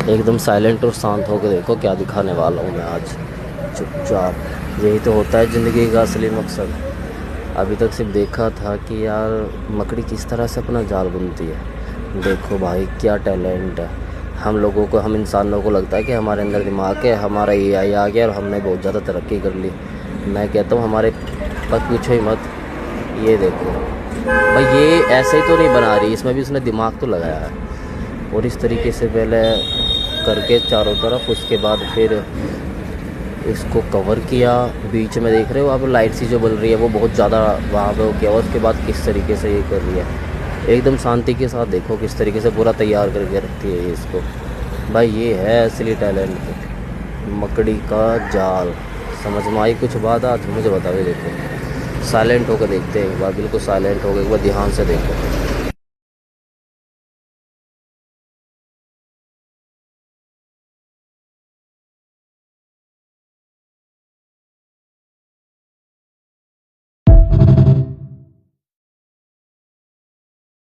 एकदम साइलेंट और शांत होकर देखो क्या दिखाने वाला हूँ मैं आज। चुपचाप। यही तो होता है ज़िंदगी का असली मकसद। अभी तक सिर्फ देखा था कि यार मकड़ी किस तरह से अपना जाल बुनती है। देखो भाई क्या टैलेंट है। हम लोगों को, हम इंसानों को लगता है कि हमारे अंदर दिमाग है, हमारा एआई आ गया और हमने बहुत ज़्यादा तरक्की कर ली। मैं कहता हूँ हमारे बस पूछो ही मत। ये देखो भाई, ये ऐसे ही तो नहीं बना रही, इसमें भी उसने दिमाग तो लगाया है। और इस तरीके से पहले करके चारों तरफ, उसके बाद फिर इसको कवर किया। बीच में देख रहे हो आप लाइट सी जो बन रही है, वो बहुत ज़्यादा वहाँ पे हो गया। और उसके बाद किस तरीके से ये कर रही है, एकदम शांति के साथ देखो किस तरीके से पूरा तैयार करके रखती है ये इसको। भाई ये है असली टैलेंट, मकड़ी का जाल। समझ में आई कुछ बात? आज मुझे बताओ। देखो साइलेंट होकर देखते हैं एक बार, बिल्कुल साइलेंट होकर एक बार ध्यान से देखो।